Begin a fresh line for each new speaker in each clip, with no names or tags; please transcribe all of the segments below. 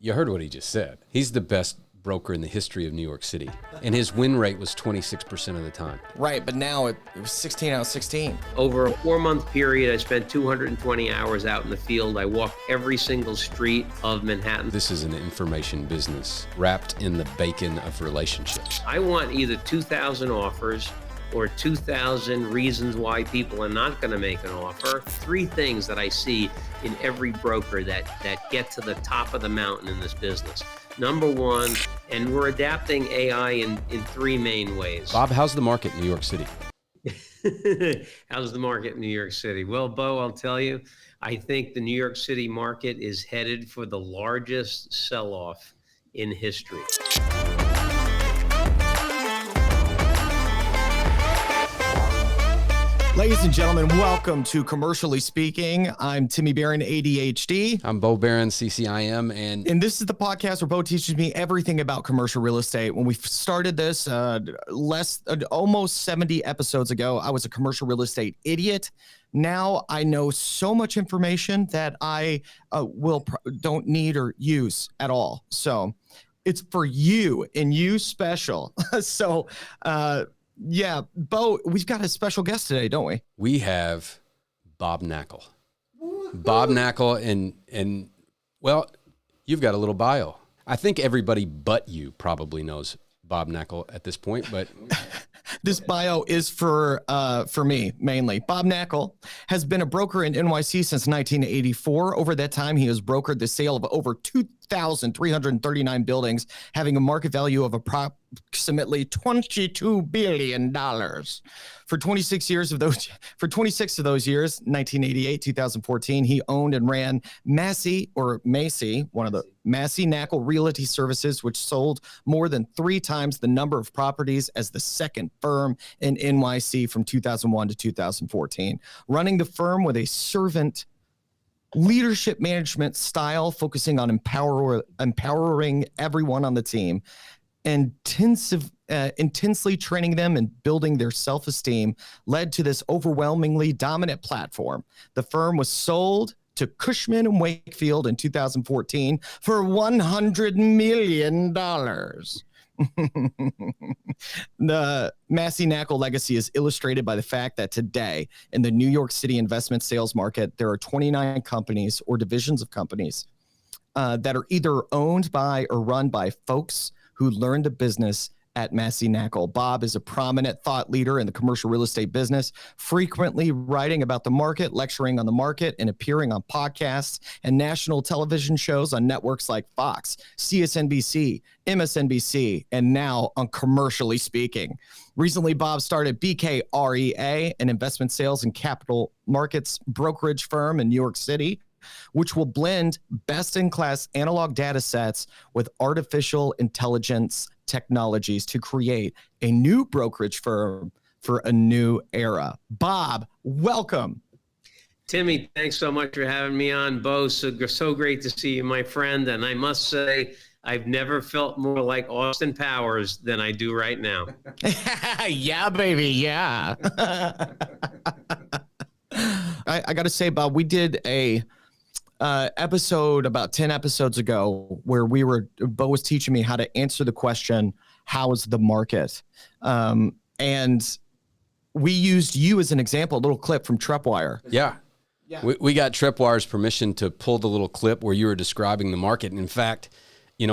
You heard what he just said. He's the best broker in the history of New York City, and his win rate was 26% of the time.
Right, but now it was 16 out of 16.
Over a 4-month period, I spent 220 hours out in the field. I walked every single street of Manhattan.
This is an information business wrapped in the bacon of relationships.
I want either 2,000 offers or 2,000 reasons why people are not going to make an offer. 3 things that I see in every broker that get to the top of the mountain in this business. Number 1, and we're adapting AI in 3 main ways.
Bob, how's the market in New York City?
How's the market in New York City? Well, Bo, I'll tell you, I think the New York City market is headed for the largest sell-off in history.
Ladies and gentlemen, welcome to Commercially Speaking. I'm Timmy Barron, ADHD.
I'm Bo Barron, CCIM,
And this is the podcast where Bo teaches me everything about commercial real estate. When we started this almost 70 episodes ago, I was a commercial real estate idiot. Now I know so much information that I don't need or use at all. So it's for you and you special. Yeah, Bo, we've got a special guest today, don't we?
we have Bob Knakal. Bob Knakal, and well, you've got a little bio. I think everybody but you probably knows Bob Knakal at this point, but
this bio is for me mainly. Bob Knakal has been a broker in NYC since 1984. Over that time, he has brokered the sale of over 2,339 buildings, having a market value of approximately $22 billion. For 26 of those years, 1988, 2014, he owned and ran Massey Knakal Realty Services, which sold more than 3 times the number of properties as the second firm in NYC from 2001 to 2014. Running the firm with a servant leadership management style, focusing on empowering everyone on the team, intensely training them and building their self-esteem, led to this overwhelmingly dominant platform. The firm was sold to Cushman & Wakefield in 2014 for $100 million. The Massey Knakal legacy is illustrated by the fact that today in the New York City investment sales market, there are 29 companies or divisions of companies that are either owned by or run by folks who learned the business at Massey Knakal. Bob is a prominent thought leader in the commercial real estate business, frequently writing about the market, lecturing on the market, and appearing on podcasts and national television shows on networks like Fox, CSNBC, MSNBC, and now on Commercially Speaking. Recently, Bob started BKREA, an investment sales and capital markets brokerage firm in New York City, which will blend best-in-class analog data sets with artificial intelligence technologies to create a new brokerage firm for a new era. Bob, welcome.
Timmy, thanks so much for having me on. Bo, so great to see you, my friend. And I must say, I've never felt more like Austin Powers than I do right now.
Yeah, baby, yeah. I got to say, Bob, we did a episode about 10 episodes ago where Bo was teaching me how to answer the question, how is the market? And we used you as an example, a little clip from Tripwire.
yeah. We got Tripwire's permission to pull the little clip where you were describing the market. And in fact,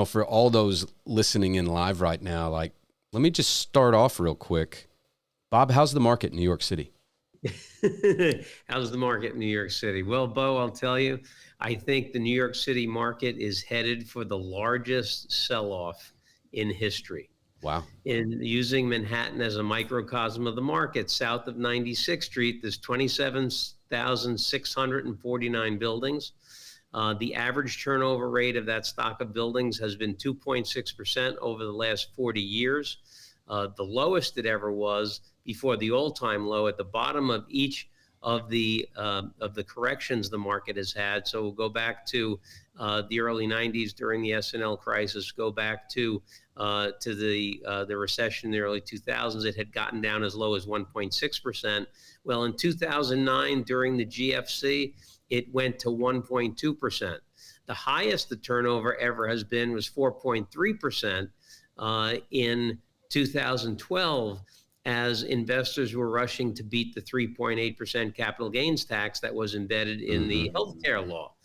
for all those listening in live right now, let me just start off real quick. Bob, how's the market in New York City?
How's the market in New York City? Well, Bo, I'll tell you, I think the New York City market is headed for the largest sell-off in history.
Wow.
In using Manhattan as a microcosm of the market, south of 96th Street, there's 27,649 buildings. The average turnover rate of that stock of buildings has been 2.6% over the last 40 years. The lowest it ever was before the all-time low at the bottom of each of the corrections the market has had. So we'll go back to the early 90s during the S&L crisis, go back to the recession in the early 2000s. It had gotten down as low as 1.6%. Well, in 2009, during the GFC, it went to 1.2%. The highest the turnover ever has been was 4.3% in 2012, as investors were rushing to beat the 3.8% capital gains tax that was embedded in the healthcare law.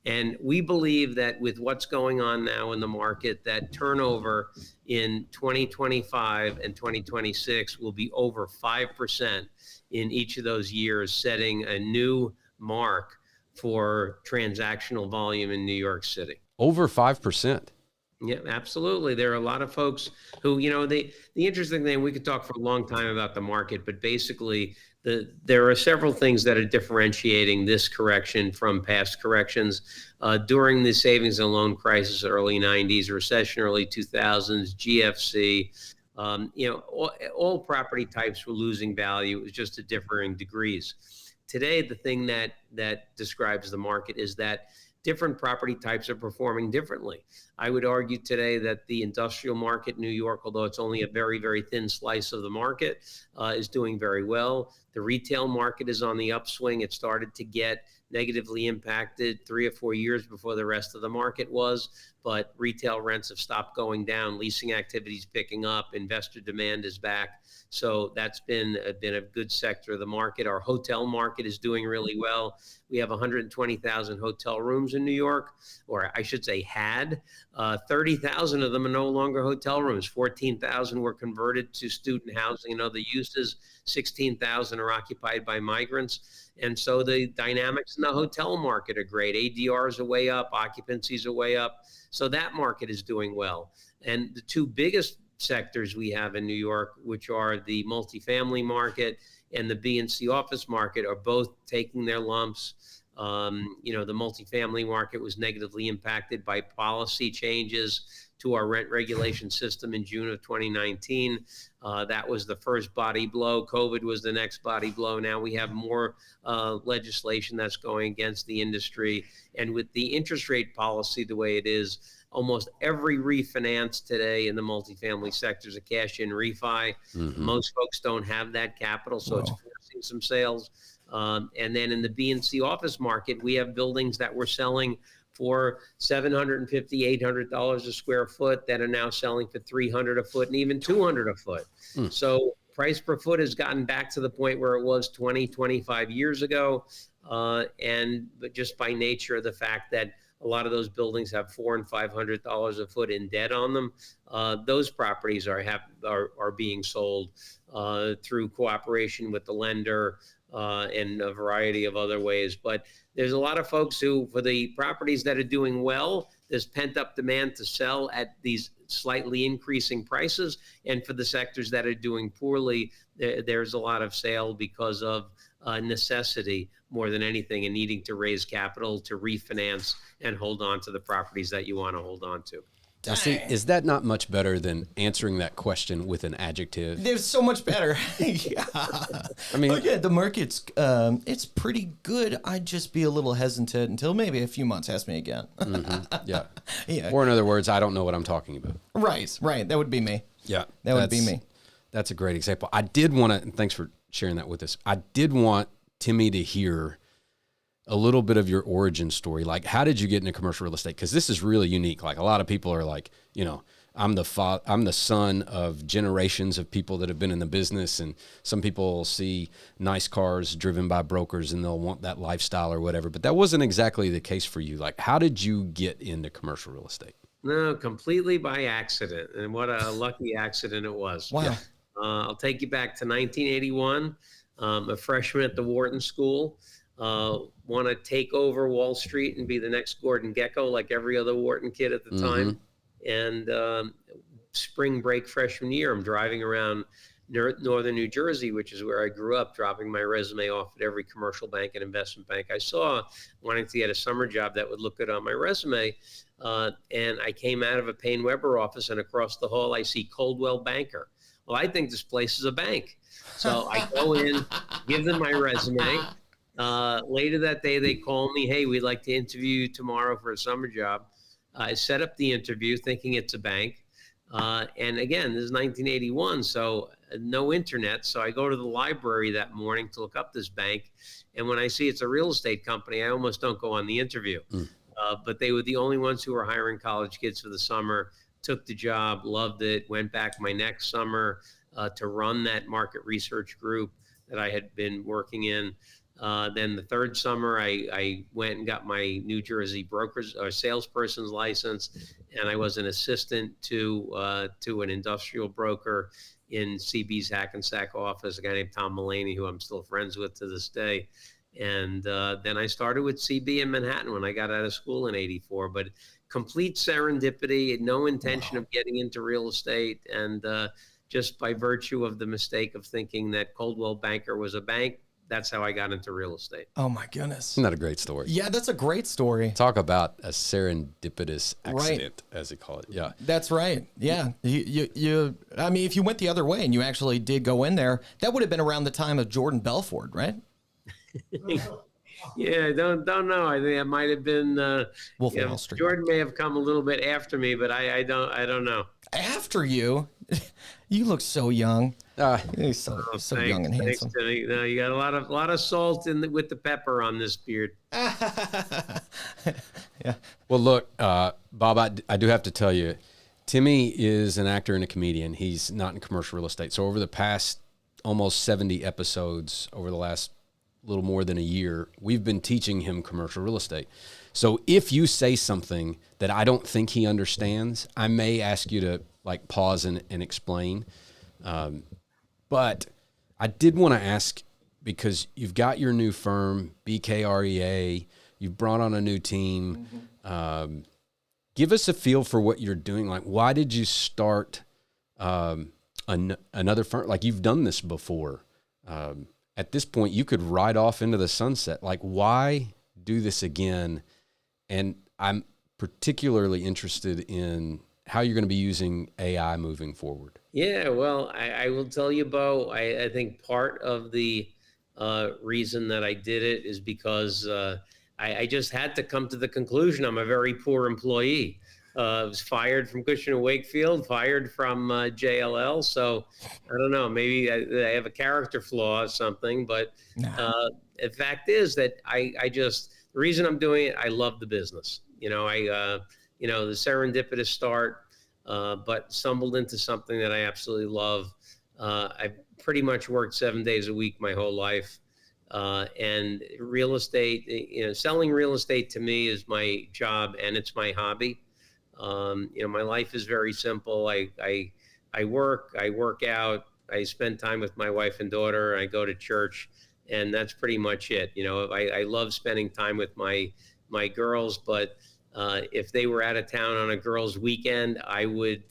And we believe that with what's going on now in the market, that turnover in 2025 and 2026 will be over 5% in each of those years, setting a new mark for transactional volume in New York City.
Over 5%.
Yeah, absolutely. There are a lot of folks who, the interesting thing, we could talk for a long time about the market, but basically there are several things that are differentiating this correction from past corrections. During the savings and loan crisis, early 90s, recession, early 2000s, GFC, all property types were losing value. It was just at differing degrees. Today, the thing that describes the market is that different property types are performing differently. I would argue today that the industrial market in New York, although it's only a very, very thin slice of the market, is doing very well. The retail market is on the upswing. It started to get negatively impacted 3 or 4 years before the rest of the market was, but retail rents have stopped going down. Leasing activity is picking up. Investor demand is back. So that's been a good sector of the market. Our hotel market is doing really well. We have 120,000 hotel rooms in New York, or I should say had. 30,000 of them are no longer hotel rooms. 14,000 were converted to student housing and other uses. 16,000 are occupied by migrants. And so the dynamics in the hotel market are great. ADRs are way up, occupancies are way up. So that market is doing well. And the two biggest sectors we have in New York, which are the multifamily market and the B and C office market, are both taking their lumps. The multifamily market was negatively impacted by policy changes to our rent regulation system in June of 2019. That was the first body blow. COVID was the next body blow. Now we have more legislation that's going against the industry. And with the interest rate policy the way it is, almost every refinance today in the multifamily sector is a cash-in refi. Most folks don't have that capital, so it's forcing some sales. And then in the B and C office market, we have buildings that we're selling for $750, $800 a square foot that are now selling for $300 a foot and even $200 a foot. So price per foot has gotten back to the point where it was 20, 25 years ago. But just by nature of the fact that a lot of those buildings have $400 and $500 a foot in debt on them, those properties are being sold through cooperation with the lender and a variety of other ways. But there's a lot of folks who, for the properties that are doing well, there's pent-up demand to sell at these slightly increasing prices. And for the sectors that are doing poorly, there's a lot of sale because of necessity more than anything, and needing to raise capital to refinance and hold on to the properties that you want to hold on to.
Now, see, is that not much better than answering that question with an adjective?
There's so much better. Yeah.
I mean,
the market's it's pretty good. I'd just be a little hesitant until maybe a few months. Ask me again.
Yeah.
Yeah.
Or in other words, I don't know what I'm talking about.
Right. That would be me.
Yeah.
That would be me.
That's a great example. I did want to, and thanks for sharing that with us. I did want Timmy to hear a little bit of your origin story. Like, how did you get into commercial real estate? Because this is really unique. Like, a lot of people are like, I'm the son of generations of people that have been in the business, and some people see nice cars driven by brokers and they'll want that lifestyle or whatever. But that wasn't exactly the case for you. Like, how did you get into commercial real estate?
No, completely by accident. And what a lucky accident it was.
Wow.
I'll take you back to 1981. A freshman at the Wharton School. Want to take over Wall Street and be the next Gordon Gekko like every other Wharton kid at the time. And spring break freshman year, I'm driving around northern New Jersey, which is where I grew up, dropping my resume off at every commercial bank and investment bank I saw, wanting to get a summer job that would look good on my resume. And I came out of a Payne Weber office, and across the hall, I see Coldwell Banker. Well, I think this place is a bank. So I go in, give them my resume. Later that day, they call me, hey, we'd like to interview you tomorrow for a summer job. I set up the interview thinking it's a bank. And again, this is 1981, so no internet. So I go to the library that morning to look up this bank. And when I see it's a real estate company, I almost don't go on the interview. but they were the only ones who were hiring college kids for the summer. Took the job, loved it, went back my next summer to run that market research group that I had been working in. Then the third summer, I went and got my New Jersey brokerage or salesperson's license, and I was an assistant to an industrial broker in CB's Hackensack office, a guy named Tom Mullaney, who I'm still friends with to this day. And then I started with CB in Manhattan when I got out of school in '84. But complete serendipity, no intention of getting into real estate, and just by virtue of the mistake of thinking that Coldwell Banker was a bank, that's how I got into real estate.
Oh my goodness.
Isn't that a great story?
Yeah, that's a great story.
Talk about a serendipitous accident, as they call it. Yeah.
That's right. Yeah. You I mean, if you went the other way and you actually did go in there, that would have been around the time of Jordan Belfort, right?
Yeah, don't know. I think it might have been
Wolf of Wall Street.
Jordan may have come a little bit after me, but I don't know.
After you? You look so young. You're so young and
thanks,
handsome.
Timmy. No, you got a lot of salt with the pepper on this beard.
Yeah.
Well, look, Bob, I do have to tell you, Timmy is an actor and a comedian. He's not in commercial real estate. So over the past almost 70 episodes, over the last little more than a year, we've been teaching him commercial real estate. So if you say something that I don't think he understands, I may ask you to like pause and explain. But I did want to ask, because you've got your new firm, BKREA, you've brought on a new team. Give us a feel for what you're doing. Like, why did you start another firm? Like, you've done this before. At this point, you could ride off into the sunset. Like, why do this again? And I'm particularly interested in how you're going to be using AI moving forward.
Yeah, well, I will tell you, Bo, I think part of the reason that I did it is because I just had to come to the conclusion I'm a very poor employee. I was fired from Cushman & Wakefield, fired from JLL. So I don't know, maybe I have a character flaw or something. But the fact is that the reason I'm doing it, I love the business. The serendipitous start, but stumbled into something that I absolutely love. I've pretty much worked 7 days a week my whole life. And real estate, selling real estate to me is my job and it's my hobby. My life is very simple. I work out, I spend time with my wife and daughter, I go to church, and that's pretty much it. I love spending time with my girls, but if they were out of town on a girls' weekend, I would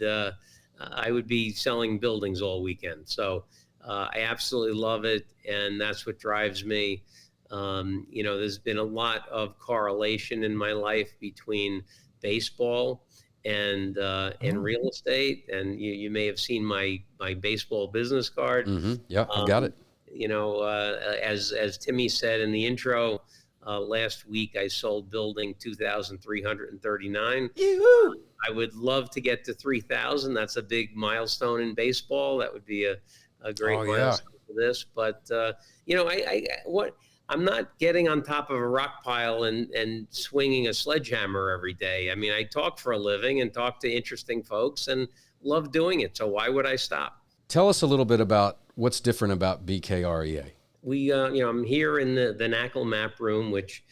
be selling buildings all weekend. So I absolutely love it, and that's what drives me. There's been a lot of correlation in my life between baseball and real estate, and you may have seen my baseball business card.
Mm-hmm. Yeah, I've got it.
As Timmy said in the intro, last week I sold building 2,339. I would love to get to 3,000. That's a big milestone in baseball. That would be a great milestone for this. But I'm not getting on top of a rock pile and swinging a sledgehammer every day. I mean, I talk for a living and talk to interesting folks and love doing it. So why would I stop?
Tell us a little bit about what's different about BKREA.
I'm here in the Knakal map room, which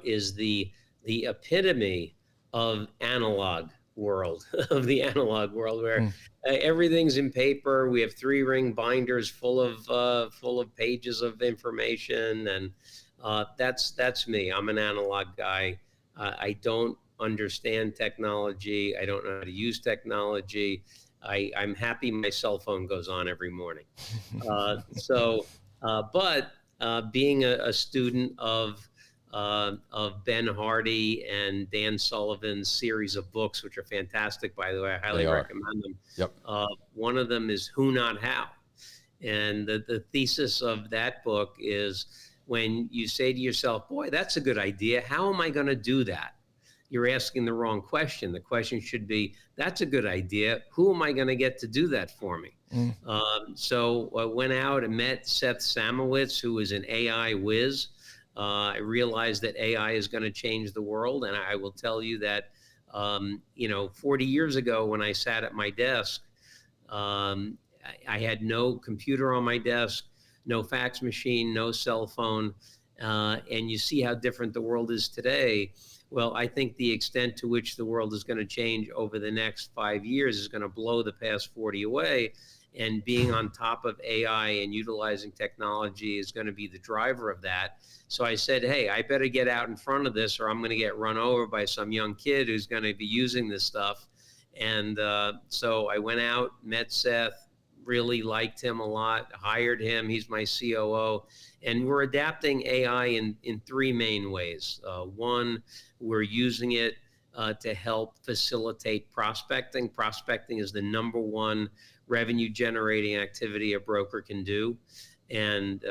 is the epitome of analog world, where everything's in paper. We have 3-ring binders full of pages of information, and that's me. I'm an analog guy. I don't understand technology. I don't know how to use technology. I'm happy my cell phone goes on every morning. But being a student of Ben Hardy and Dan Sullivan's series of books, which are fantastic, by the way, I highly recommend them.
Yep.
One of them is Who Not How. And the thesis of that book is when you say to yourself, boy, that's a good idea. How am I going to do that? You're asking the wrong question. The question should be, that's a good idea. Who am I going to get to do that for me? So I went out and met Seth Samowitz, who is an AI whiz. I realized that AI is going to change the world. And I will tell you that, 40 years ago when I sat at my desk, I had no computer on my desk, no fax machine, no cell phone. And you see how different the world is today. Well, I think the extent to which the world is going to change over the next 5 years is going to blow the past 40 away. And being on top of AI and utilizing technology is going to be the driver of that. So I said, hey, I better get out in front of this or I'm going to get run over by some young kid who's going to be using this stuff. And so I went out, met Seth, really liked him a lot, hired him. He's my COO. And we're adapting AI in three main ways. One, we're using it to help facilitate prospecting. Prospecting is the number one revenue generating activity a broker can do. And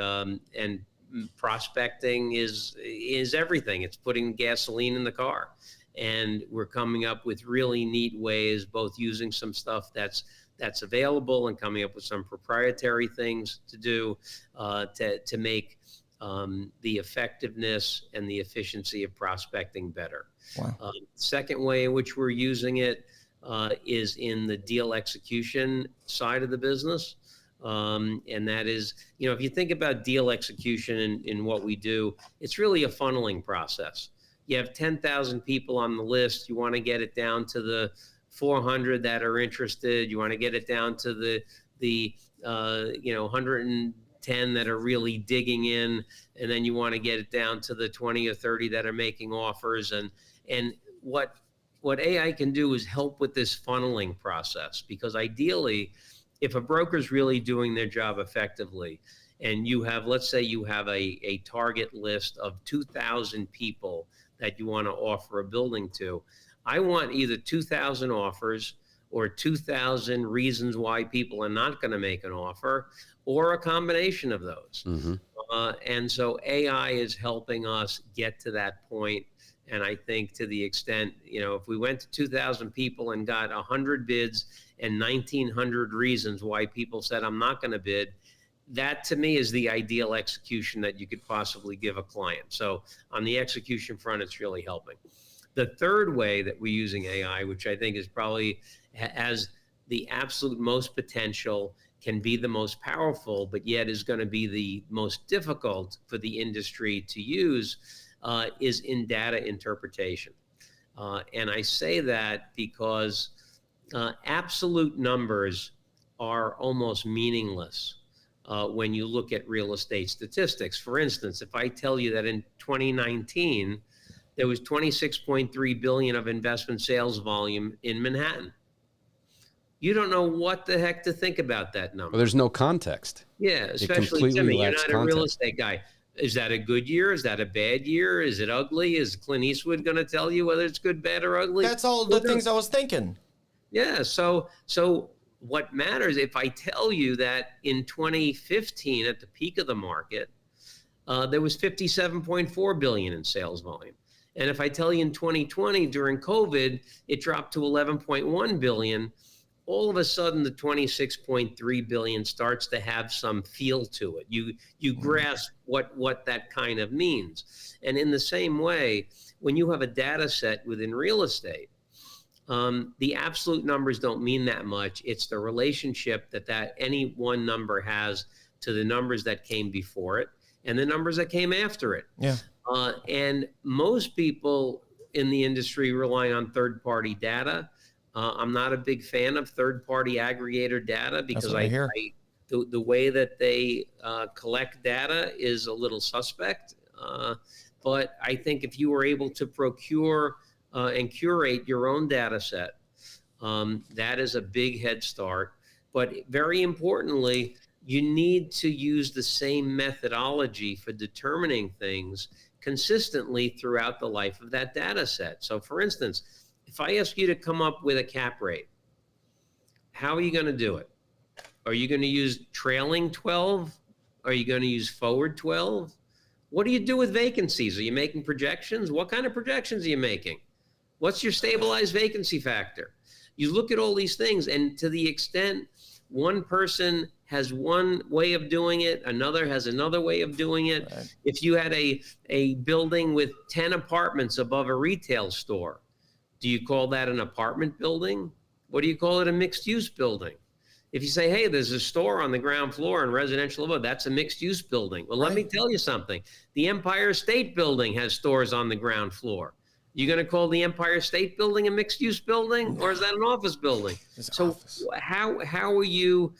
prospecting is everything. It's putting gasoline in the car. And we're coming up with really neat ways, both using some stuff that's available and coming up with some proprietary things to do to make the effectiveness and the efficiency of prospecting better.
Wow.
Second way in which we're using it is in the deal execution side of the business. And that is, if you think about deal execution in what we do, it's really a funneling process. You have 10,000 people on the list. You want to get it down to the 400 that are interested. You want to get it down to the 110 that are really digging in, and then you want to get it down to the 20 or 30 that are making offers. And what AI can do is help with this funneling process, because ideally, if a broker's really doing their job effectively, and you have, let's say you have a target list of 2,000 people that you want to offer a building to, I want either 2,000 offers or 2,000 reasons why people are not going to make an offer, or a combination of those.
Mm-hmm.
And so AI is helping us get to that point. And I think to the extent, if we went to 2,000 people and got 100 bids and 1,900 reasons why people said, I'm not going to bid, that to me is the ideal execution that you could possibly give a client. So on the execution front, it's really helping. The third way that we're using AI, which I think is probably has the absolute most potential, can be the most powerful, but yet is going to be the most difficult for the industry to use, is in data interpretation. And I say that because absolute numbers are almost meaningless when you look at real estate statistics. For instance, if I tell you that in 2019, there was $26.3 billion of investment sales volume in Manhattan, you don't know what the heck to think about that number.
Well, there's no context.
Yeah, especially Timmy, you're not a real estate guy. Is that a good year? Is that a bad year? Is it ugly? Is Clint Eastwood going to tell you whether it's good, bad, or ugly?
That's all the things I was thinking.
Yeah, so what matters, if I tell you that in 2015, at the peak of the market, there was $57.4 billion in sales volume. And if I tell you in 2020, during COVID, it dropped to $11.1 billion, all of a sudden the 26.3 billion starts to have some feel to it. You grasp what that kind of means. And in the same way, when you have a data set within real estate, the absolute numbers don't mean that much. It's the relationship that any one number has to the numbers that came before it and the numbers that came after it.
Yeah.
And most people in the industry rely on third-party data. I'm not a big fan of third-party aggregator data because the way that they collect data is a little suspect. But I think if you were able to procure and curate your own data set, that is a big head start. But very importantly, you need to use the same methodology for determining things consistently throughout the life of that data set. So for instance, if I ask you to come up with a cap rate, how are you going to do it? Are you going to use trailing 12? Are you going to use forward 12? What do you do with vacancies? Are you making projections? What kind of projections are you making? What's your stabilized vacancy factor? You look at all these things, and to the extent one person has one way of doing it, another has another way of doing it.
Right.
If you had a building with 10 apartments above a retail store, do you call that an apartment building? What do you call it, a mixed-use building? If you say, hey, there's a store on the ground floor and residential above, that's a mixed-use building. Well, let me tell you something. The Empire State Building has stores on the ground floor. You going to call the Empire State Building a mixed-use building, or is that an office building? So how are you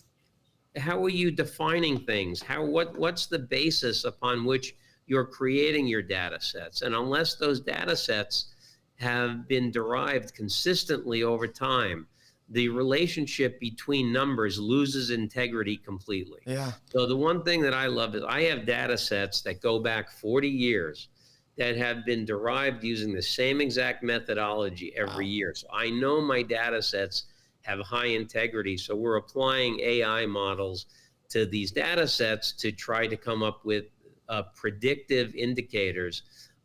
defining things? What's the basis upon which you're creating your data sets? And unless those data sets have been derived consistently over time, the relationship between numbers loses integrity completely.
Yeah.
So the one thing that I love is I have data sets that go back 40 years that have been derived using the same exact methodology every year. So I know my data sets have high integrity. So we're applying AI models to these data sets to try to come up with predictive indicators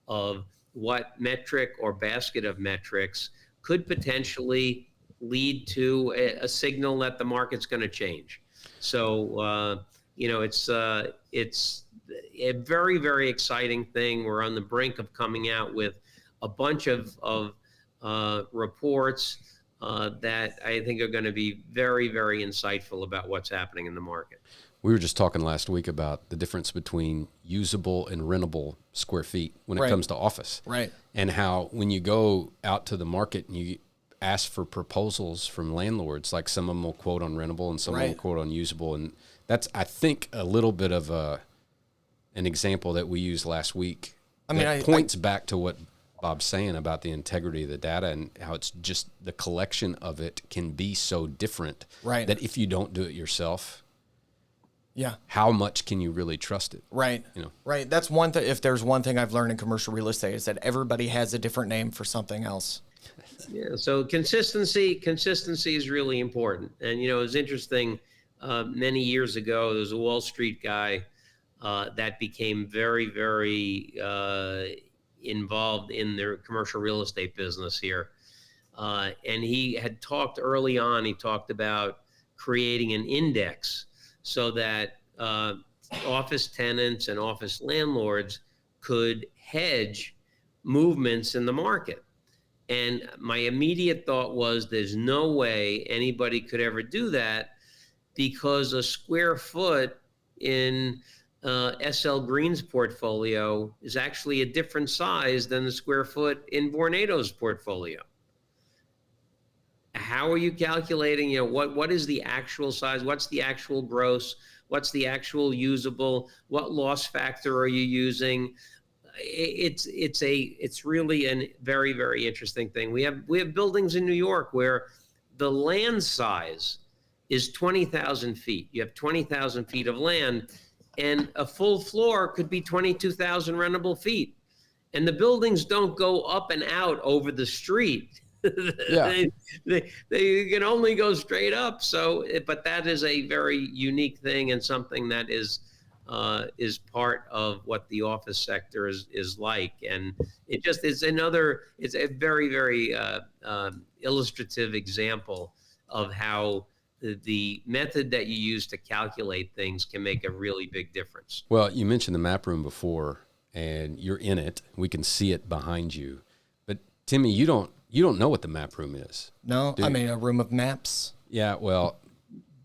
of what metric or basket of metrics could potentially lead to a signal that the market's going to change. So, it's a very, very exciting thing. We're on the brink of coming out with a bunch of reports that I think are going to be very, very insightful about what's happening in the market.
We were just talking last week about the difference between usable and rentable square feet when it comes to office.
Right.
And how when you go out to the market and you ask for proposals from landlords, like some of them will quote on rentable and some will quote on usable. And that's, I think, a little bit of an example that we used last week. It points back to what Bob's saying about the integrity of the data and how it's just the collection of it can be so different that if you don't do it yourself, how much can you really trust it?
Right. Right. That's one thing. If there's one thing I've learned in commercial real estate is that everybody has a different name for something else.
Yeah. So consistency is really important. And, it was interesting. Many years ago, there was a Wall Street guy that became very, very involved in the commercial real estate business here. And he had talked early on, he talked about creating an index so that office tenants and office landlords could hedge movements in the market. And my immediate thought was there's no way anybody could ever do that because a square foot in SL Green's portfolio is actually a different size than the square foot in Vornado's portfolio. How are you calculating, what is the actual size? What's the actual gross? What's the actual usable? What loss factor are you using? It's really a very, very interesting thing. We have buildings in New York where the land size is 20,000 feet. You have 20,000 feet of land, and a full floor could be 22,000 rentable feet. And the buildings don't go up and out over the street. They can only go straight up. So, but that is a very unique thing and something that is part of what the office sector is like. And it's a very, very illustrative example of how the method that you use to calculate things can make a really big difference.
Well, you mentioned the map room before, and you're in it. We can see it behind you. But Timmy, you don't know what the map room is.
No, I mean a room of maps.
Yeah, well,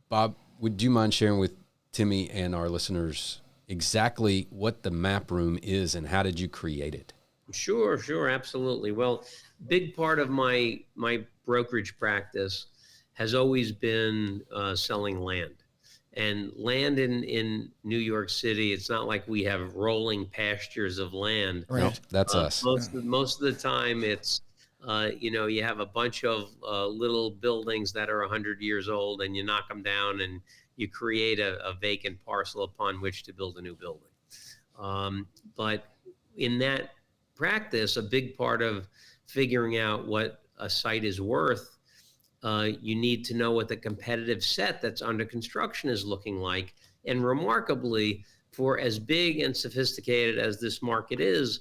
Bob, would you mind sharing with Timmy and our listeners exactly what the map room is and how did you create it?
Sure, absolutely. Well, big part of my brokerage practice has always been selling land. And land in New York City, it's not like we have rolling pastures of land.
Right. No, that's us.
Most of the time it's, you have a bunch of little buildings that are 100 years old and you knock them down and you create a vacant parcel upon which to build a new building. But in that practice, a big part of figuring out what a site is worth, you need to know what the competitive set that's under construction is looking like. And remarkably, for as big and sophisticated as this market is,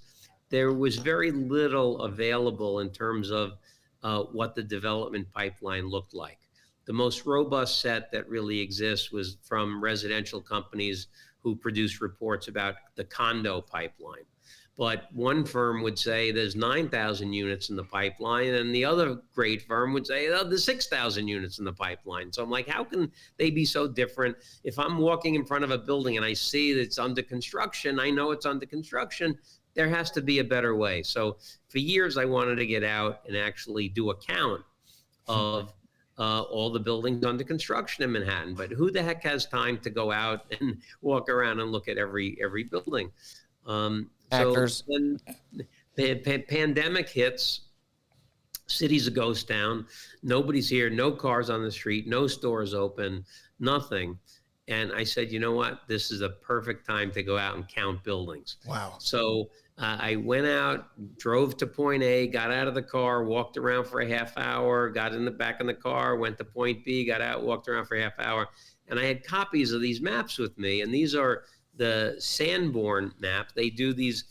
there was very little available in terms of what the development pipeline looked like. the most robust set that really exists was from residential companies who produce reports about the condo pipeline. But one firm would say there's 9,000 units in the pipeline, and the other great firm would say, oh, there's 6,000 units in the pipeline. So I'm like, how can they be so different? If I'm walking in front of a building and I see that it's under construction, I know it's under construction. There has to be a better way. So for years, I wanted to get out and actually do a count of all the buildings under construction in Manhattan. But who the heck has time to go out and walk around and look at every building?
Actors.
So then pandemic hits, city's a ghost town. Nobody's here, no cars on the street, no stores open, nothing. And I said, you know what? This is a perfect time to go out and count buildings.
Wow.
So I went out, drove to point A, got out of the car, walked around for a half hour, got in the back of the car, went to point B, got out, walked around for a half hour. And I had copies of these maps with me. And these are the Sanborn map. They do these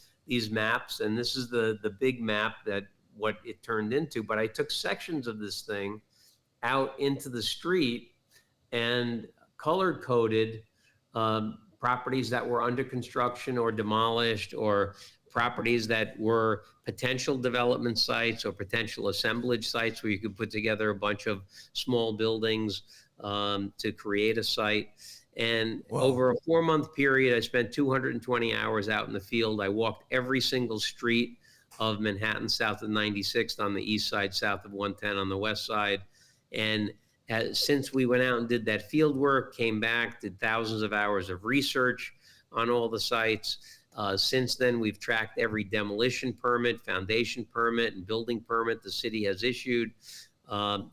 maps, and this is the big map that what it turned into. But I took sections of this thing out into the street and color coded properties that were under construction or demolished, or properties that were potential development sites or potential assemblage sites where you could put together a bunch of small buildings to create a site. And over a 4-month period, I spent 220 hours out in the field. I walked every single street of Manhattan, south of 96th on the east side, south of 110 on the west side. And since we went out and did that field work, came back, did thousands of hours of research on all the sites. Since then, we've tracked every demolition permit, foundation permit, and building permit the city has issued.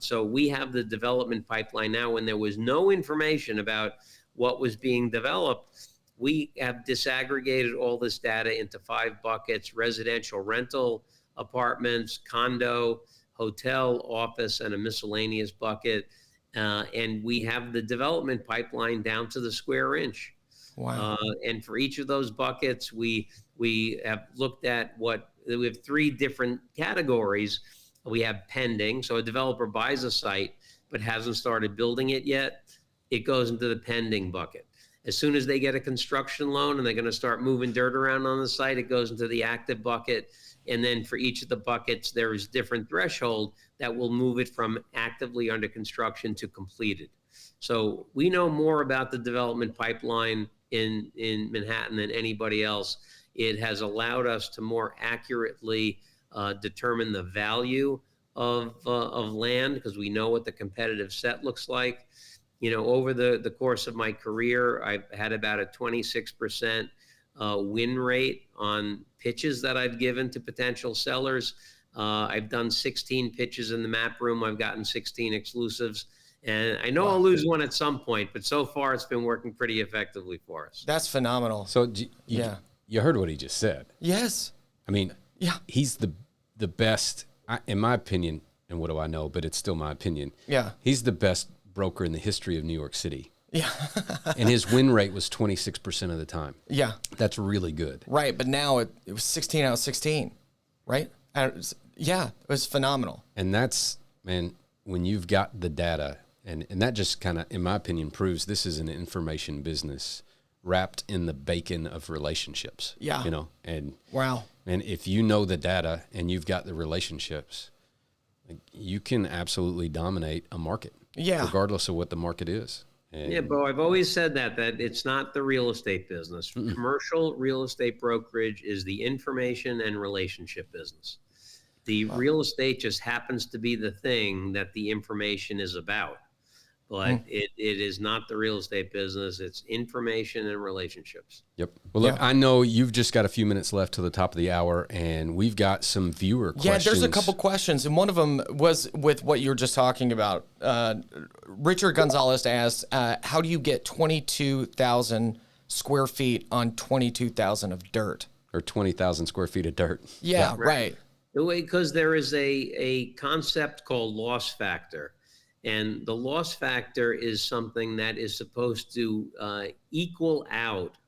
So we have the development pipeline now. When there was no information about what was being developed, we have disaggregated all this data into 5 buckets: residential rental, apartments, condo, hotel, office, and a miscellaneous bucket. And we have the development pipeline down to the square inch.
Wow.
And for each of those buckets, we have looked at we have 3 different categories. We have pending. So a developer buys a site but hasn't started building it yet. It goes into the pending bucket. As soon as they get a construction loan and they're going to start moving dirt around on the site, it goes into the active bucket. And then for each of the buckets, there is different threshold that will move it from actively under construction to completed. So we know more about the development pipeline in Manhattan than anybody else. It has allowed us to more accurately determine the value of land, because we know what the competitive set looks like. You know, over the course of my career, I've had about a 26% win rate on pitches that I've given to potential sellers. I've done 16 pitches in the map room. I've gotten 16 exclusives. And I know I'll lose one at some point, but so far it's been working pretty effectively for us.
That's phenomenal.
So you heard what he just said.
Yes.
I mean, he's the best, in my opinion, and what do I know, but it's still my opinion. Yeah. He's the best broker in the history of New York City. Yeah. And his win rate was 26% of the time. Yeah. That's really good.
Right. But now it was 16 out of 16, right? Yeah. It was phenomenal.
And that's, man, when you've got the data, and that just kind of, in my opinion, proves this is an information business wrapped in the bacon of relationships. Yeah. You know, and wow. And if you know the data and you've got the relationships, you can absolutely dominate a market. Yeah. Regardless of what the market is. And
yeah, Bo, I've always said that it's not the real estate business. Mm-mm. Commercial real estate brokerage is the information and relationship business. The real estate just happens to be the thing that the information is about. But it is not the real estate business. It's information and relationships.
Yep. Well, look, I know you've just got a few minutes left to the top of the hour, and we've got some viewer questions.
Yeah, there's a couple questions, and one of them was with what you were just talking about. Richard Gonzalez asked, how do you get 22,000 square feet on 22,000 of dirt?
Or 20,000 square feet of dirt.
Yeah, right.
Because there is a concept called loss factor. And the loss factor is something that is supposed to equal out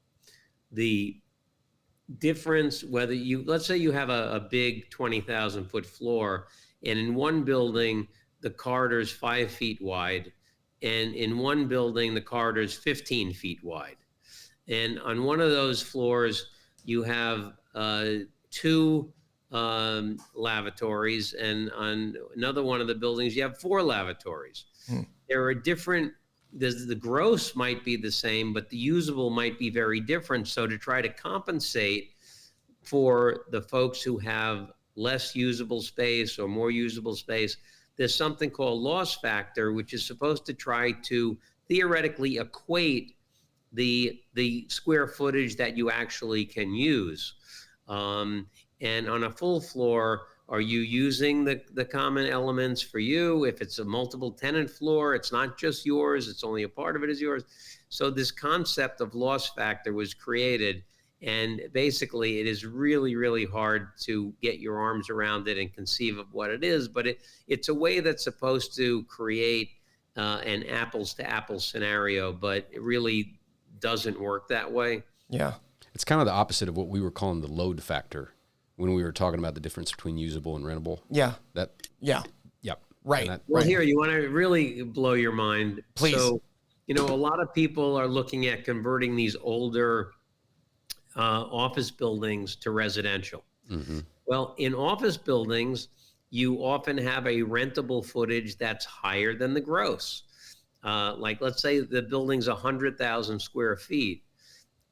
the difference, whether let's say you have a big 20,000 foot floor, and in one building, the corridor is 5 feet wide, and in one building, the corridor is 15 feet wide. And on one of those floors, you have two lavatories, and on another one of the buildings, you have 4 lavatories. There are different, the gross might be the same, but the usable might be very different. So to try to compensate for the folks who have less usable space or more usable space, there's something called loss factor, which is supposed to try to theoretically equate the square footage that you actually can use. And on a full floor, are you using the common elements for you? If it's a multiple tenant floor, it's not just yours, it's only a part of it is yours. So this concept of loss factor was created, and basically it is really, really hard to get your arms around it and conceive of what it is, but it's a way that's supposed to create an apples to apples scenario, but it really doesn't work that way.
Yeah.
It's kind of the opposite of what we were calling the load factor when we were talking about the difference between usable and rentable.
Yeah.
Yep.
Right.
Well, here, you want to really blow your mind.
Please.
So, a lot of people are looking at converting these older office buildings to residential.
Mm-hmm.
Well, in office buildings, you often have a rentable footage that's higher than the gross. Like, let's say the building's 100,000 square feet,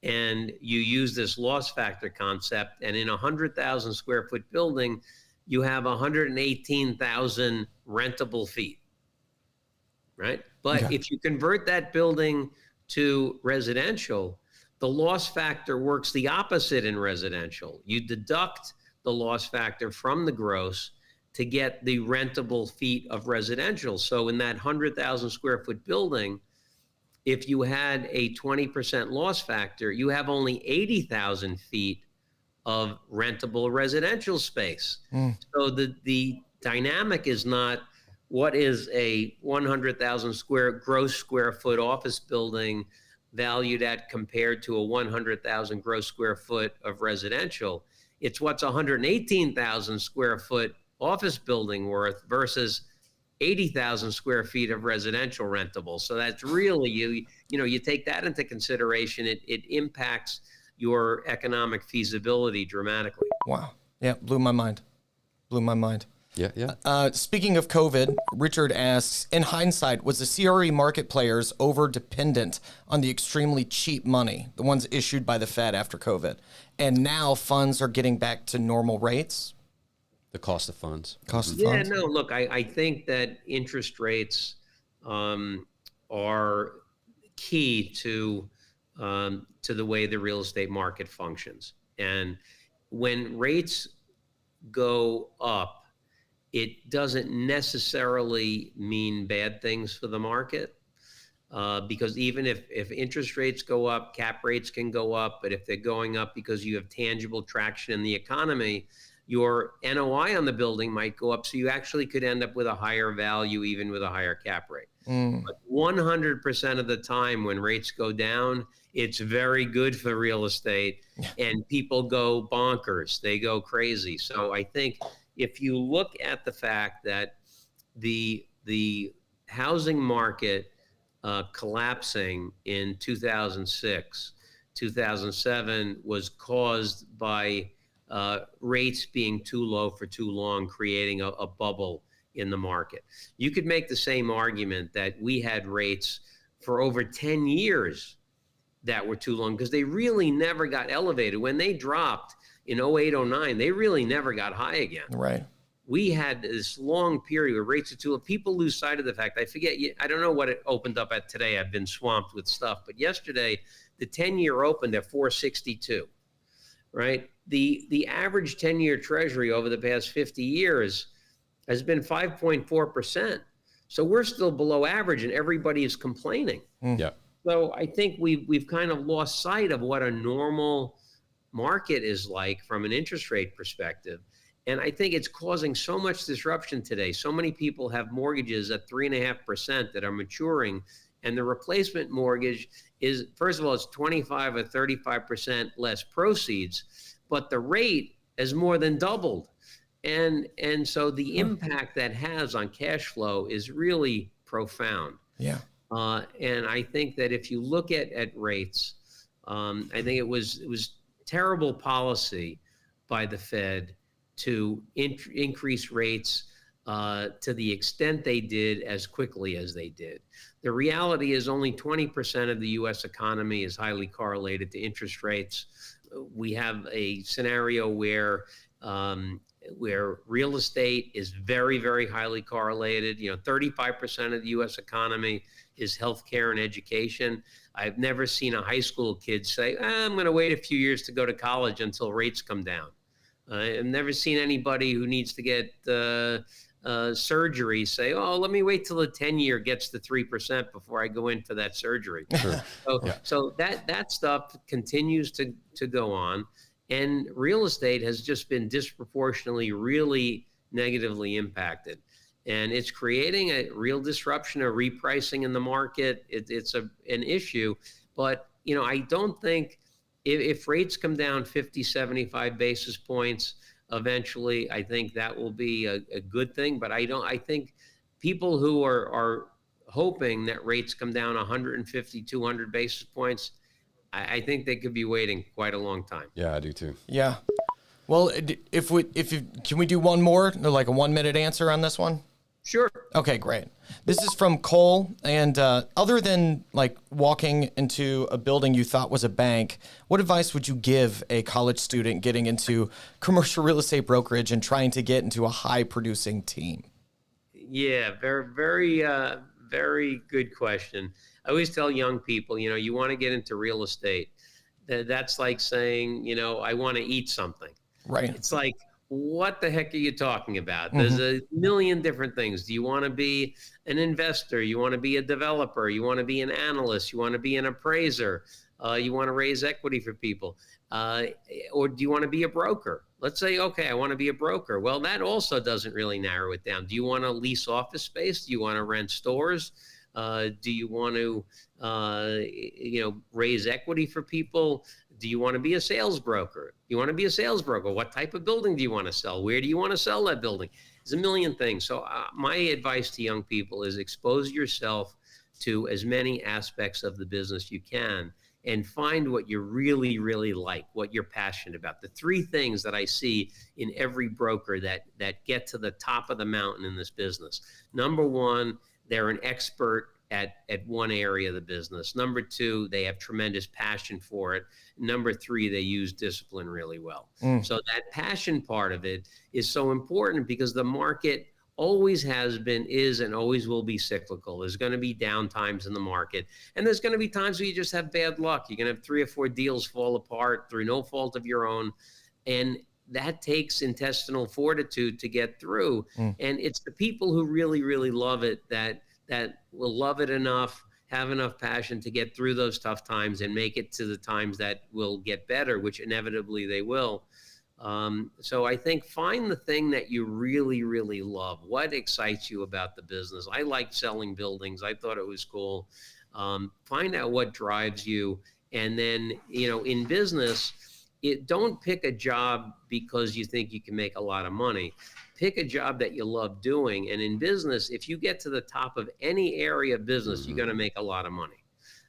and you use this loss factor concept, and in a 100,000 square foot building, you have 118,000 rentable feet, right? But if you convert that building to residential, the loss factor works the opposite in residential. You deduct the loss factor from the gross to get the rentable feet of residential. So in that 100,000 square foot building, if you had a 20% loss factor, you have only 80,000 feet of rentable residential space. So the dynamic is not what is a 100,000 gross square foot office building valued at compared to a 100,000 gross square foot of residential. It's what's 118,000 square foot office building worth versus 80,000 square feet of residential rentable. So that's really, you take that into consideration, it impacts your economic feasibility dramatically.
Wow. Yeah, blew my mind.
Yeah.
Speaking of COVID, Richard asks, in hindsight, was the CRE market players over-dependent on the extremely cheap money, the ones issued by the Fed after COVID, and now funds are getting back to normal rates?
The cost of funds.
Yeah, no, look, I think that interest rates are key to the way the real estate market functions. And when rates go up, it doesn't necessarily mean bad things for the market, because even if interest rates go up, cap rates can go up, but if they're going up because you have tangible traction in the economy, your NOI on the building might go up, so you actually could end up with a higher value even with a higher cap rate. But 100% of the time when rates go down, it's very good for real estate, and people go bonkers. They go crazy. So I think if you look at the fact that the housing market collapsing in 2006, 2007 was caused by rates being too low for too long, creating a bubble in the market. You could make the same argument that we had rates for over 10 years that were too long because they really never got elevated. When they dropped in 08, 09, they really never got high again.
Right.
We had this long period where rates are too low. People lose sight of the fact. I don't know what it opened up at today. I've been swamped with stuff. But yesterday, the 10-year opened at 462, right? The average 10-year treasury over the past 50 years has been 5.4%. So we're still below average and everybody is complaining.
Yeah.
So I think we've kind of lost sight of what a normal market is like from an interest rate perspective. And I think it's causing so much disruption today. So many people have mortgages at 3.5% that are maturing, and the replacement mortgage is, first of all, it's 25 or 35% less proceeds, but the rate has more than doubled. And so the impact that has on cash flow is really profound.
Yeah.
And I think that if you look at rates, I think it was terrible policy by the Fed to increase rates to the extent they did as quickly as they did. The reality is only 20% of the U.S. economy is highly correlated to interest rates. We have a scenario where real estate is very, very highly correlated. 35% of the U.S. economy is healthcare and education. I've never seen a high school kid say, I'm going to wait a few years to go to college until rates come down. I've never seen anybody who needs to get surgery say, oh, let me wait till the 10-year gets to 3% before I go in for that surgery. Sure. So that stuff continues to go on. And real estate has just been disproportionately really negatively impacted. And it's creating a real disruption, a repricing in the market. It's an issue. But, I don't think if rates come down 50, 75 basis points, eventually, I think that will be a good thing. But I think people who are hoping that rates come down 150, 200 basis points, I think they could be waiting quite a long time.
Yeah, I do too.
Yeah. Well, can we do one more, like a 1-minute answer on this one?
Sure.
Okay, great. This is from Cole. And other than like walking into a building you thought was a bank, what advice would you give a college student getting into commercial real estate brokerage and trying to get into a high producing team?
Yeah, very, very, very good question. I always tell young people, you want to get into real estate. That's like saying, I want to eat something.
Right.
It's like, what the heck are you talking about? There's a million different things. Do you want to be an investor? You want to be a developer? You want to be an analyst? You want to be an appraiser? You want to raise equity for people? Or do you want to be a broker? Let's say, okay, I want to be a broker. Well, that also doesn't really narrow it down. Do you want to lease office space? Do you want to rent stores? Do you want to, raise equity for people? Do you want to be a sales broker? You want to be a sales broker? What type of building do you want to sell? Where do you want to sell that building? There's a million things. So my advice to young people is expose yourself to as many aspects of the business you can and find what you really, really like, what you're passionate about. The 3 things that I see in every broker that get to the top of the mountain in this business. Number 1, they're an expert at one area of the business. Number 2, they have tremendous passion for it. Number 3, they use discipline really well. So that passion part of it is so important because the market always has been, is, and always will be cyclical. There's going to be down times in the market. And there's going to be times where you just have bad luck. You're going to have 3 or 4 deals fall apart through no fault of your own. And that takes intestinal fortitude to get through. And it's the people who really, really love it that will love it enough, have enough passion to get through those tough times and make it to the times that will get better, which inevitably they will. So I think find the thing that you really, really love. What excites you about the business? I like selling buildings. I thought it was cool. Find out what drives you. And then, in business, don't pick a job because you think you can make a lot of money. Pick a job that you love doing. And in business, if you get to the top of any area of business, you're going to make a lot of money.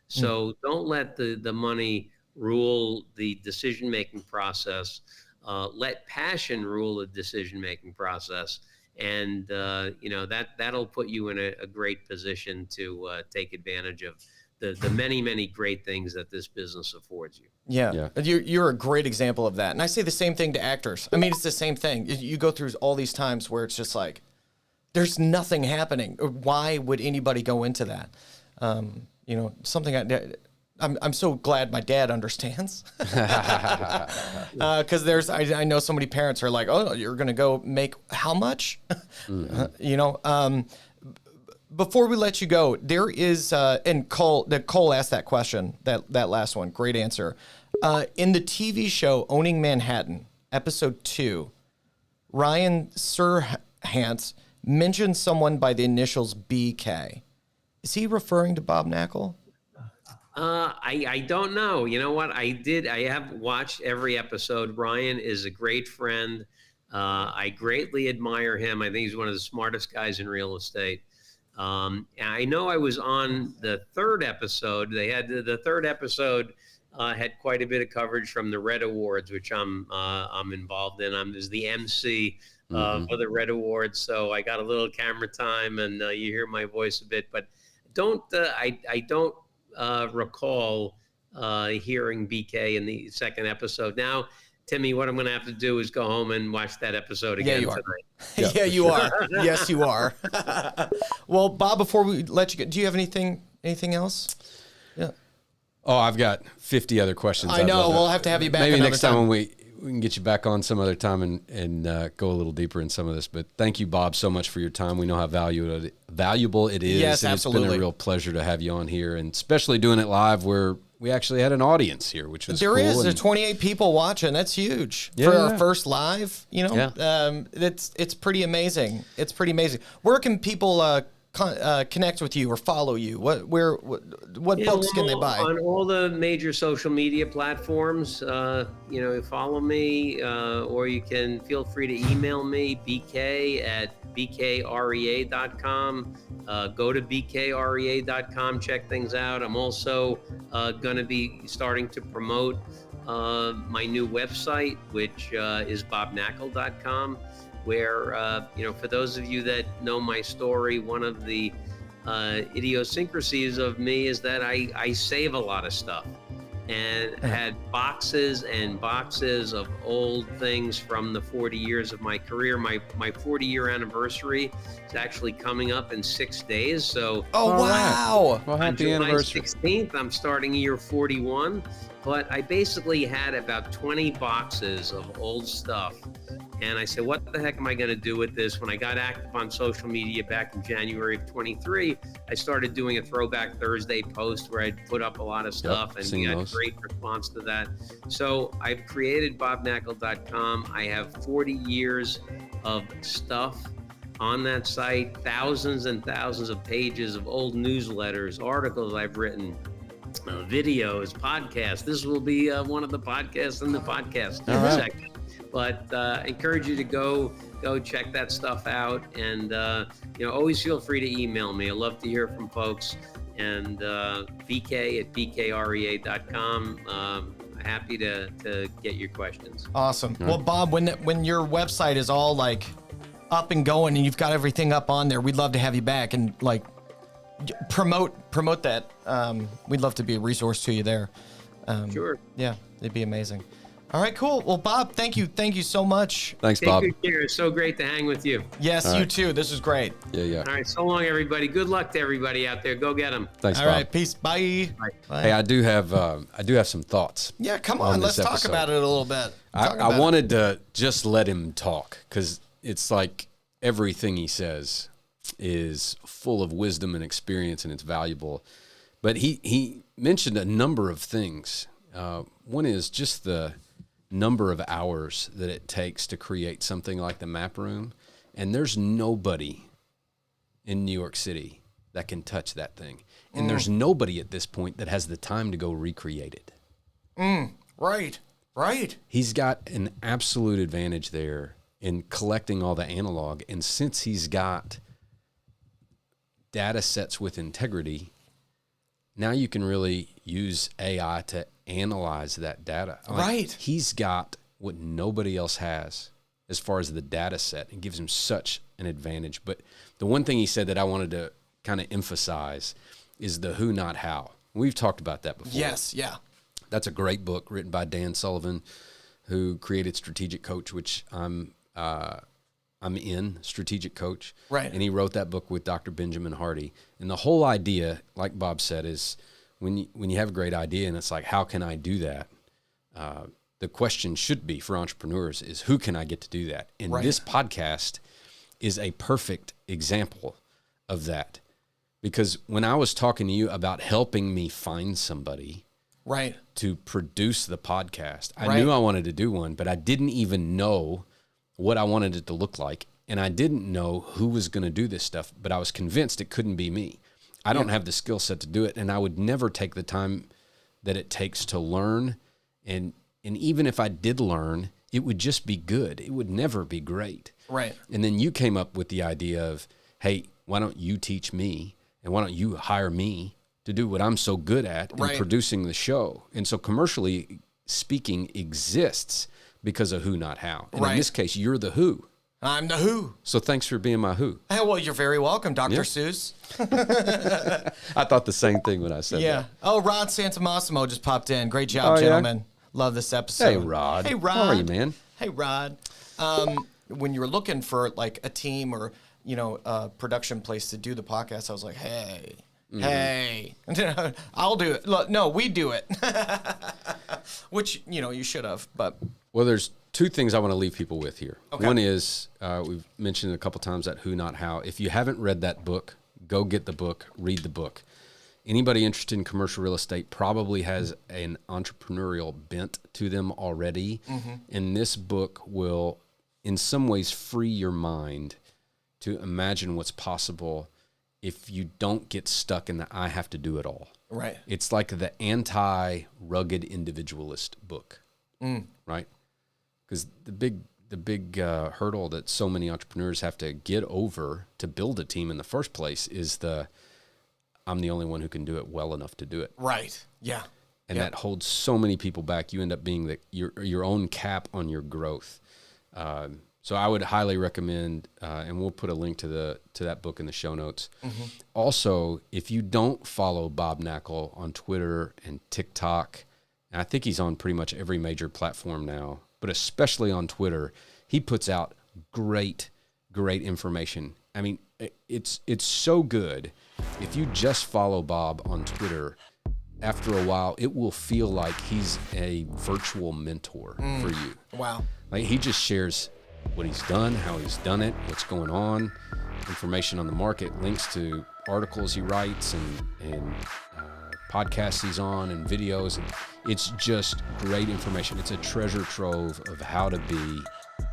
So don't let the money rule the decision-making process. Let passion rule the decision-making process. And, that'll put you in a great position to take advantage of the many, many great things that this business affords you.
Yeah. You're a great example of that. And I say the same thing to actors. I mean, it's the same thing. You go through all these times where it's just like, there's nothing happening. Why would anybody go into that? Something I'm so glad my dad understands. Because I know so many parents are like, oh, you're going to go make how much? Before we let you go, there is, and Cole asked that question, that last one, great answer. In the TV show Owning Manhattan, episode 2, Ryan Serhant mentioned someone by the initials BK. Is he referring to Bob Knakal?
I don't know. You know what? I have watched every episode. Ryan is a great friend. I greatly admire him. I think he's one of the smartest guys in real estate. I know I was on the third episode. They had the third episode had quite a bit of coverage from the Red Awards, which I'm involved in. I'm as the MC for the Red Awards, so I got a little camera time, and you hear my voice a bit. But I don't recall hearing BK in the second episode. Now, Timmy, what I'm going to have to do is go home and watch that episode again tonight.
Yeah, you are. Yes, you are. Well, Bob, before we let you go, do you have anything else? Yeah.
Oh, I've got 50 other questions.
I know. We'll have to have you back.
Maybe next time when we can get you back on some other time and go a little deeper in some of this. But thank you, Bob, so much for your time. We know how valuable it is.
Yes,
and
absolutely.
It's been a real pleasure to have you on here, and especially doing it live where we actually had an audience here, which was cool.
There's 28 people watching. That's huge for our first live. It's pretty amazing. It's pretty amazing. Where can people connect with you or follow you? What books can they buy?
On all the major social media platforms. Follow me, or you can feel free to email me, bk@bkrea.com. Go to bkrea.com, check things out. I'm also going to be starting to promote my new website, which is bobknakal.com, where, for those of you that know my story, one of the idiosyncrasies of me is that I save a lot of stuff, and had boxes and boxes of old things from the 40 years of my career. My 40-year anniversary is actually coming up in 6 days. So,
wow!
Well,
on
happy
July
anniversary.
16th, I'm starting year 41. But I basically had about 20 boxes of old stuff. And I said, what the heck am I going to do with this? When I got active on social media back in January of 23, I started doing a Throwback Thursday post where I'd put up a lot of stuff, and we got great response to that. So I've created bobknakal.com. I have 40 years of stuff on that site, thousands and thousands of pages of old newsletters, articles I've written, videos, podcasts. This will be one of the podcasts in the podcast section. But I encourage you to go check that stuff out, and always feel free to email me. I love to hear from folks, and bk@bkrea.com. Happy to get your questions.
Awesome. Well, Bob, when your website is all like up and going and you've got everything up on there, we'd love to have you back and like promote that. We'd love to be a resource to you there.
Sure.
Yeah, it'd be amazing. All right, cool. Well, Bob, thank you so much.
Thanks, Bob.
Take good care. It's so great to hang with you.
Yes, you too. This is great.
Yeah.
All right, so long, everybody. Good luck to everybody out there. Go get them.
Thanks,
All
Bob.
right, peace. Bye.
Bye. Hey, I do have some thoughts.
Yeah, come on. Let's talk about it a little bit.
I wanted to just let him talk, because it's like everything he says is full of wisdom and experience, and it's valuable. But he mentioned a number of things. One is just the number of hours that it takes to create something like the map room. And there's nobody in New York City that can touch that thing. And there's nobody at this point that has the time to go recreate it.
Right.
He's got an absolute advantage there in collecting all the analog. And since he's got data sets with integrity, now you can really use AI to analyze that data.
Right.
He's got what nobody else has as far as the data set. It gives him such an advantage. But the one thing he said that I wanted to kind of emphasize is the who, not how. We've talked about that before.
Yes, yeah.
That's a great book written by Dan Sullivan, who created Strategic Coach, which I'm in Strategic Coach.
Right.
And he wrote that book with Dr. Benjamin Hardy. And the whole idea, like Bob said, is when you have a great idea and it's like, how can I do that? The question should be for entrepreneurs is, who can I get to do that? And this podcast is a perfect example of that. Because when I was talking to you about helping me find somebody to produce the podcast, I knew I wanted to do one, but I didn't even know what I wanted it to look like. And I didn't know who was going to do this stuff, but I was convinced it couldn't be me. I don't have the skill set to do it, and I would never take the time that it takes to learn. And even if I did learn, it would just be good. It would never be great.
Right.
And then you came up with the idea of, hey, why don't you teach me? And why don't you hire me to do what I'm so good at in producing the show? And so commercially speaking exists because of who, not how. And in this case, you're the who.
I'm the who.
So thanks for being my who.
Hey, well, you're very welcome, Dr. Seuss.
I thought the same thing when I said that.
Oh, Rod Santamassimo just popped in. Great job, gentlemen. Love this episode.
Hey, Rod.
Hey, Rod.
How are you, man?
Hey, Rod. When you were looking for like a team or, a production place to do the podcast, I was like, hey, I'll do it. Look, no, we do it. Which, you should have, but.
Well, there's two things I want to leave people with here.
Okay.
One is, we've mentioned it a couple times, that who, not how. If you haven't read that book, go get the book, read the book. Anybody interested in commercial real estate probably has an entrepreneurial bent to them already. And this book will, in some ways, free your mind to imagine what's possible if you don't get stuck in the I have to do it all.
Right.
It's like the anti-rugged individualist book, right? Because the big hurdle that so many entrepreneurs have to get over to build a team in the first place is I'm the only one who can do it well enough to do it.
Right. Yeah.
And that holds so many people back. You end up being your own cap on your growth. So I would highly recommend, and we'll put a link to that book in the show notes. Also, if you don't follow Bob Knakal on Twitter and TikTok, and I think he's on pretty much every major platform now, but especially on Twitter, he puts out great information. I mean, it's so good. If you just follow Bob on Twitter, after a while, it will feel like he's a virtual mentor for you.
Wow.
Like he just shares what he's done, how he's done it, what's going on, information on the market, links to articles he writes and podcasts he's on and videos. And it's just great information. It's a treasure trove of how to be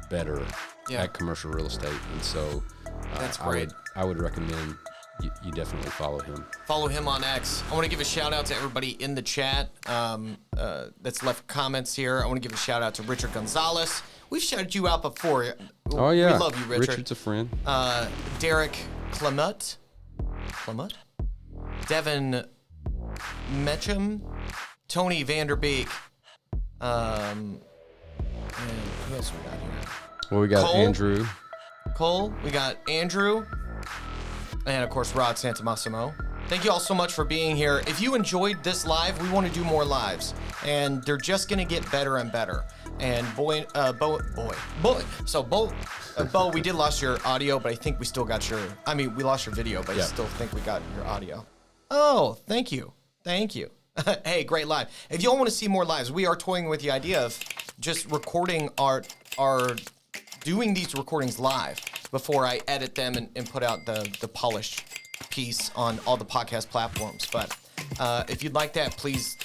better at commercial real estate. And so
that's great.
I would recommend you definitely follow him.
Follow him on X. I want to give a shout out to everybody in the chat that's left comments here. I want to give a shout out to Richard Gonzalez. We've shouted you out before.
Oh, yeah.
We love you, Richard.
Richard's a friend.
Derek Clemut? Devin Metcham? Tony Vanderbeek. And who else we got here?
Well, we got Andrew.
Cole. We got Andrew. And, of course, Rod Santamassimo. Thank you all so much for being here. If you enjoyed this live, we want to do more lives. And they're just going to get better and better. And Bo, we did lost your audio, but I think we still got we lost your video, but I still think we got your audio. Oh, thank you. Hey, great live. If y'all want to see more lives, we are toying with the idea of just recording our doing these recordings live before I edit them and put out the polished piece on all the podcast platforms. But if you'd like that, please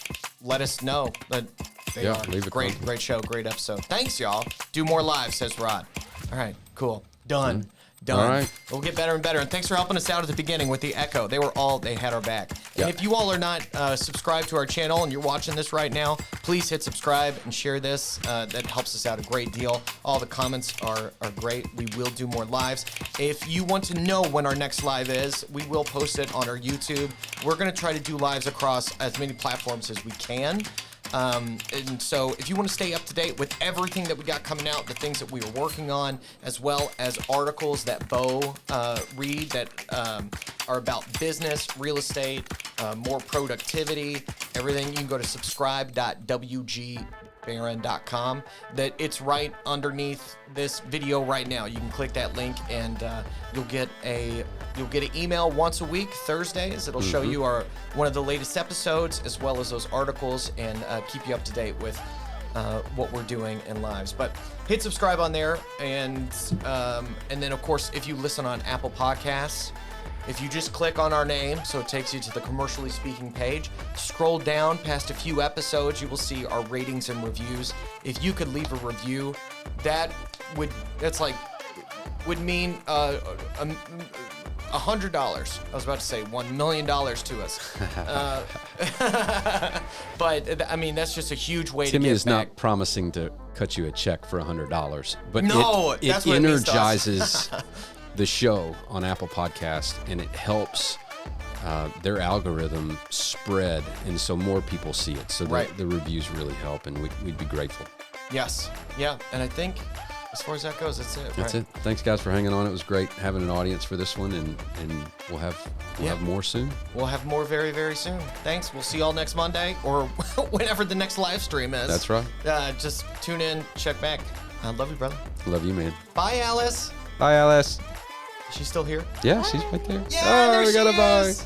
let us know. But they are great show, great episode. Thanks, y'all. Do more live, says Rod. All right, cool. Done. All right. We'll get better and better. And thanks for helping us out at the beginning with the echo. They had our back. And if you all are not subscribed to our channel and you're watching this right now, please hit subscribe and share this. That helps us out a great deal. All the comments are great. We will do more lives. If you want to know when our next live is, we will post it on our YouTube. We're going to try to do lives across as many platforms as we can. And so if you want to stay up to date with everything that we got coming out, the things that we are working on, as well as articles that Bo read that are about business, real estate, more productivity, everything, you can go to subscribe.wgbarron.com. That it's right underneath this video right now. You can click that link and you'll get an email once a week, Thursdays. It'll show you one of the latest episodes as well as those articles and keep you up to date with what we're doing in lives. But hit subscribe on there, and then of course if you listen on Apple Podcasts, if you just click on our name, so it takes you to the Commercially Speaking page, scroll down past a few episodes, you will see our ratings and reviews. If you could leave a review, that would mean $100. I was about to say $1 million to us. But I mean, that's just a huge way
Timmy
to get
is
back.
not promising to cut you a check for $100, but
No,
it
that's what
energizes the show on Apple Podcast, and it helps their algorithm spread, and so more people see it. So the reviews really help, and we'd be grateful.
Yes. Yeah. And I think as far as that goes, that's it.
That's it. Thanks, guys, for hanging on. It was great having an audience for this one, and we'll have more soon.
We'll have more very, very soon. Thanks. We'll see y'all next Monday or whenever the next live stream is.
That's right.
Just tune in, check back. I love you, brother.
Love you, man.
Bye, Alice.
Bye, Alice.
Is she still here?
Yeah, she's right there.
Yeah, there
we
she
got a bye.
is.